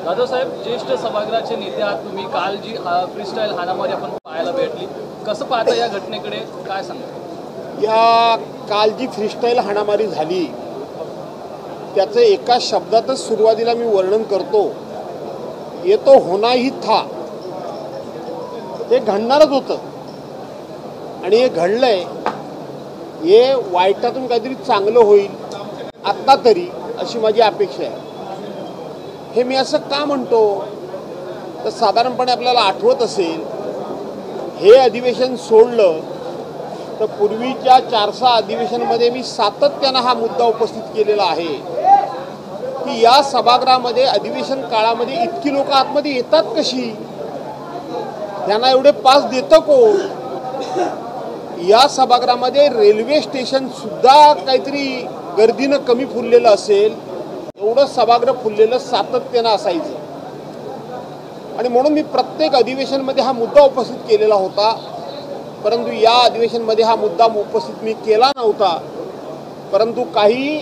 दादासाहेब, ज्येष्ठ सभागृहाचे नेते आहात तुम्ही. काल जी फ्रीस्टाईल हाणामारी आपण पाहायला भेटली, कसं पाहता या घटनेकडे, काय सांगता? या काल जी फ्रीस्टाईल हाणामारी झाली त्याचं एका शब्दातच सुरुवातीला मी वर्णन करतो, ये तो होना ही था. हे घडणारच होतं आणि हे घडलंय. हे वाईटातून काहीतरी चांगलं होईल आत्ता तरी, अशी माझी अपेक्षा आहे. हे मी असं का म्हणतो तर साधारणपणे आपल्याला आठवत असेल, हे अधिवेशन सोडलं तर पूर्वीच्या 400 अधिवेशनामध्ये मी सातत्यानं हा मुद्दा उपस्थित केलेला आहे की या सभागृहामध्ये अधिवेशन काळामध्ये इतकी लोक आतमध्ये येतात कशी, त्यांना एवढे पास देतं कोण. या सभागृहामध्ये रेल्वे स्टेशन सुद्धा काहीतरी गर्दीनं कमी फुललेलं असेल, एवढं सभागृह फुललेलं सातत्यानं असायचं. आणि म्हणून मी प्रत्येक अधिवेशनमध्ये हा मुद्दा उपस्थित केलेला होता. परंतु या अधिवेशनमध्ये हा मुद्दा उपस्थित मी केला नव्हता. परंतु काही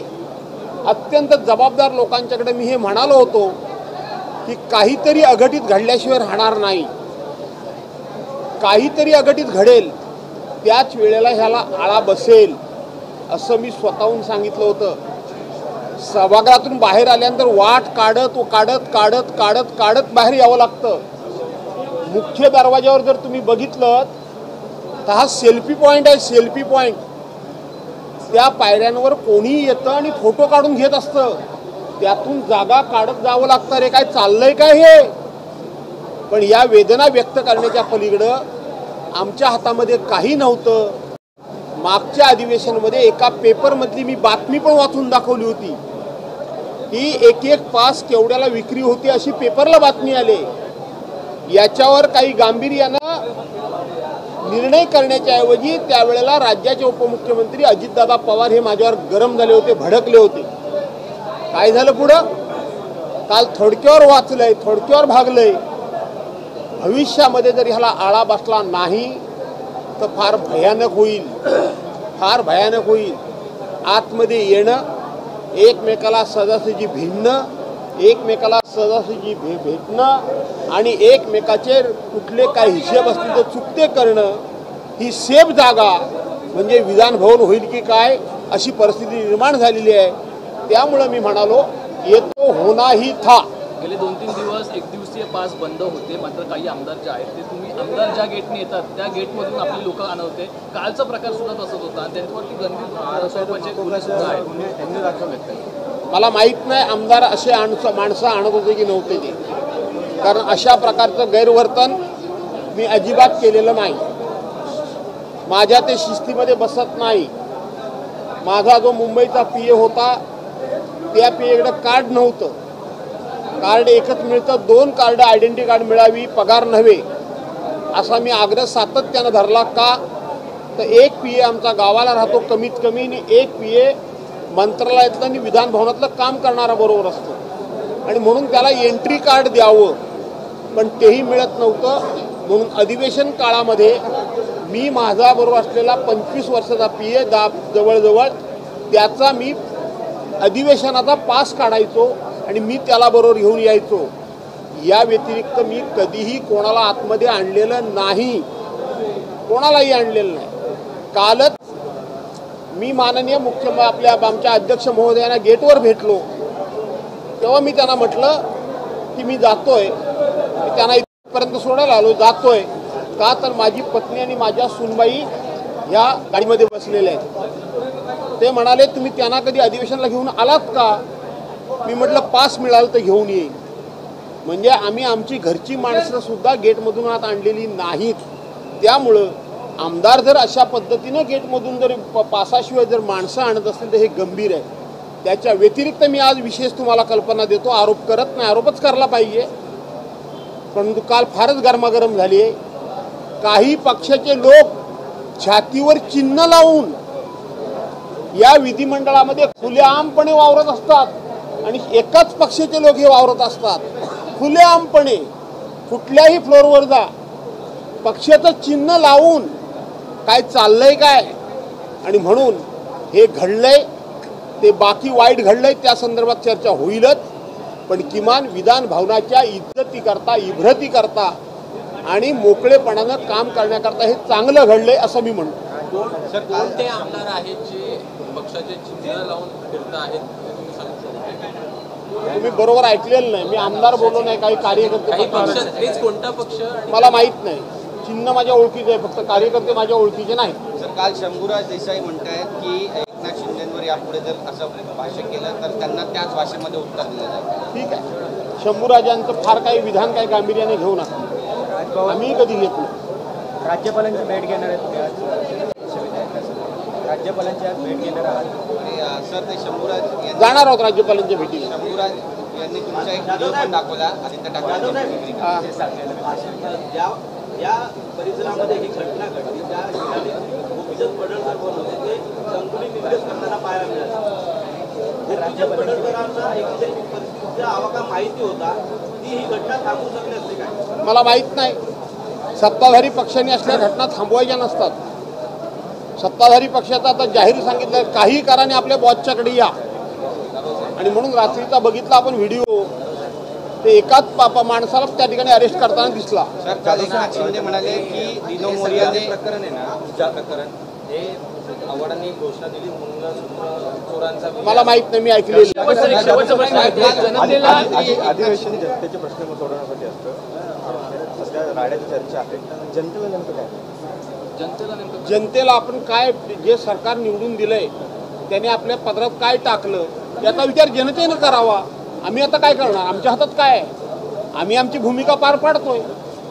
अत्यंत जबाबदार लोकांच्याकडे मी हे म्हणालो होतो की काहीतरी अघटित घडल्याशिवाय राहणार नाही, काहीतरी अघटित घडेल, त्याच वेळेला ह्याला आळा बसेल, असं मी स्वतःहून सांगितलं होतं. सभागृहातून बाहेर आल्यानंतर वाट काढत काढत काढत काढत काढत बाहेर यावं लागतं. मुख्य दरवाजावर जर तुम्ही बघितलं तर हा सेल्फी पॉईंट आहे, सेल्फी पॉईंट. त्या पायऱ्यांवर कोणीही येतं आणि फोटो काढून घेत असतं. त्यातून जागा काढत जावं लागतं. रे काय चाललंय काय हे. पण या वेदना व्यक्त करण्याच्या पलीकडं आमच्या हातामध्ये काही नव्हतं. मागच्या अधिवेशनामध्ये एका पेपरमधली मी बातमी पण वाचून दाखवली होती की एक पास केवढ्याला विक्री होती अशी पेपरला बातमी आली. याच्यावर काही गांभीर्यानं निर्णय करण्याच्या ऐवजी त्यावेळेला राज्याचे उपमुख्यमंत्री अजितदादा पवार हे माझ्यावर गरम झाले होते, भडकले होते. काय झालं पुढं? काल थोडक्यावर वाचलंय, थोडक्यावर भागलंय. भविष्यामध्ये जर ह्याला आळा बसला नाही तर फार भयानक होईल, फार भयानक होईल. आतमध्ये येणं, एकमेकाला सहजासहजी भिडणं, एकमेकाला सहजासहजी भेटणं आणि एकमेकाचे कुठले काही हिशेब असतील तर चुकते करणं, ही सेफ जागा म्हणजे विधान भवन होईल की काय अशी परिस्थिती निर्माण झालेली आहे. त्यामुळं मी म्हणालो, ये तो होना ही था. गेले 2-3 दिवस एकदिवसीय पास बंद होते, मात्र काही आमदार जे आहेत ते तुम्ही आमदार ज्या गेटने येतात त्या गेटमधून आपली लोक आणत होते. कालचा प्रकार सुद्धा तसंच होता आणि त्यांच्यावरती गंभीर स्वरूपाचे गुन्हे सुद्धा आहेत, त्यांनी दाखवले. मला माहीत नाही आमदार असे माणसं आणत होते की नव्हते ते, कारण अशा प्रकारचं गैरवर्तन मी अजिबात केलेलं नाही. माझ्या ते शिस्तीमध्ये बसत नाही. माझा जो मुंबईचा PA होता त्या PAकडे कार्ड नव्हतं. कार्ड एकच मिळतं, 2 कार्ड आयडेंटिटी कार्ड मिळावी, पगार नव्हे, असा मी आग्रह सातत्यानं धरला. का तर एक PA आमचा गावाला राहतो कमीत कमी, आणि एक PA मंत्रालयातलं आणि विधान भवनातलं काम करणारा बरोबर असतो, आणि म्हणून त्याला एंट्री कार्ड द्यावं, पण तेही मिळत नव्हतं. म्हणून अधिवेशन काळामध्ये मी माझा बरोबर असलेला 25 वर्षाचा PA जवळजवळ त्याचा मी अधिवेशनाचा पास काढायचो आणि मी त्याला बरोबर घेऊन यायचो. या व्यतिरिक्त मी कधीही कोणाला आतमध्ये आणलेलं नाही, कोणालाही आणलेलं नाही. कालच मी माननीय आमच्या अध्यक्ष महोदयांना गेटवर भेटलो, तेव्हा मी त्यांना म्हटलं की मी जातोय, मी त्यांना इथपर्यंत सोडायला आलो, जातोय का तर माझी पत्नी आणि माझ्या सूनबाई ह्या गाडीमध्ये बसलेल्या आहेत. ते म्हणाले तुम्ही त्यांना कधी अधिवेशनाला घेऊन आलात का? मी म्हटलं पास मिळालं तर घेऊन येईल. म्हणजे आम्ही आमची घरची माणसं सुद्धा गेटमधून आत आणलेली नाहीत. त्यामुळं आमदार जर अशा पद्धतीनं गेटमधून जर पासाशिवाय जर माणसं आणत असतील तर हे गंभीर आहे. त्याच्या व्यतिरिक्त मी आज विशेष तुम्हाला कल्पना देतो, आरोप करत नाही, आरोपच करायला पाहिजे, परंतु काल फारच गरमागरम झाली आहे. काही पक्षाचे लोक छातीवर चिन्ह लावून या विधिमंडळामध्ये खुलेआमपणे वावरत असतात आणि एकाच पक्षाचे लोक हे वावरत असतात. खुलेआमपणे कुठल्याही फ्लोअरवर जा, पक्षाचं चिन्ह लावून काय चाललंय काय. आणि म्हणून हे घडलंय, ते बाकी वाईट घडलंय त्या संदर्भात चर्चा होईलच, पण किमान विधान भवनाच्या इज्जतीकरता, इभ्रतीकरता आणि मोकळेपणानं काम करण्याकरता हे चांगलं घडलंय असं मी म्हणतो. सर, कोणते आमदार आहेत जे पक्षाचे चिन्ह लावून फिरत आहेत ते तुम्ही सांगू शकता? तुम्ही बरोबर ऐकलेलं नाही. मी आमदार बोललो नाही, काही कार्यकर्ते काही पक्ष, तेच कोणता पक्ष मला माहीत नाही. चिन्ह माझ्या ओळखीचे आहे, फक्त कार्यकर्ते माझ्या ओळखीचे नाही. सर, काल शंभूराज देसाई म्हणतायत की एकनाथ शिंदेंवर यापुढे जर असं भाष्य केलं तर त्यांना त्याच भाषेमध्ये उत्तर दिलं जाईल. ठीक आहे, शंभूराजांचं फार काही विधान काही गांभीर्याने घेऊ नका. आम्ही कधी घेतलं. राज्यपालांची भेट घेणार आहेत तुम्ही आज राज्यपालांची आज भेट घेणार आहात. आणि सर, ते शंभूराज यांनी जाणार आहोत राज्यपालांच्या भेटीला. शंभूराज यांनी तुमचा एक व्हिडिओ पण दाखवला आदित्य ठाकरे. या परिसरामध्ये ही घटना घडली त्या ठिकाणी गोपीचंद पडळकर होते ते संकुलित निर्देश करताना पाहायला मिळालं. गोपीचंद पडळकरांना एकंदरीत परिस्थितीचा आवाका माहिती होता, ती ही घटना थांबवू शकली असते काय? मला माहीत नाही. सत्ताधारी पक्षाने असल्या घटना थांबवायच्या नसतात. सत्ताधारी पक्षाचा आता जाहीर सांगितलं काही कराने आपल्या बॉसच्याकडे या, आणि म्हणून रात्रीचा बघितला आपण व्हिडिओ, ते एकाच माणसाला त्या ठिकाणी अरेस्ट करताना दिसला. सर, काल एकनाथ शिंदे म्हणाले की दिनो मोरियाने प्रकरण आहे ना, पूजा प्रकरण, हे आव्हाडांनी घोषणा दिली म्हणून चोरांचा मला माहित नाही, मी ऐकलेलं. शेवटचा प्रश्न आहे. जनतेला अधिवेशन जनतेचे प्रश्न सोडवण्यासाठी असतं. सध्या राड्याची चर्चा आहे, जनतेला नेमकं काय? जनतेला नेमकं जनतेला आपण काय, जे सरकार निवडून दिलंय त्याने आपल्या पदरात काय टाकलं याचा विचार जनतेनं करावा. आम्ही आता काय करणार? आमच्या हातात काय आहे? आम्ही आमची भूमिका पार पाडतोय,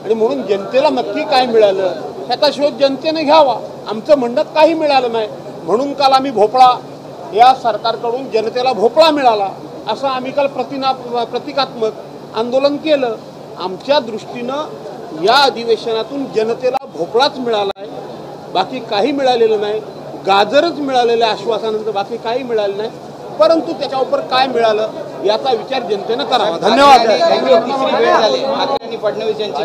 आणि म्हणून जनतेला नक्की काय मिळालं ह्याचा शोध जनतेने घ्यावा. आमचं म्हणणं काही मिळालं नाही म्हणून काल आम्ही भोपळा, या सरकारकडून जनतेला भोपळा मिळाला असं आम्ही काल प्रतिकात्मक आंदोलन केलं. आमच्या दृष्टीनं या अधिवेशनातून जनतेला भोपळाच मिळाला आहे, बाकी काही मिळालेलं नाही. गाजरच मिळालेलं आहे आश्वासनानंतर, बाकी काही मिळालं नाही. परंतु त्याच्यावर काय मिळालं याचा विचार जनतेनं करावा. धन्यवाद. तिसरी वेळ झाली ठाकरे आणि फडणवीस यांची.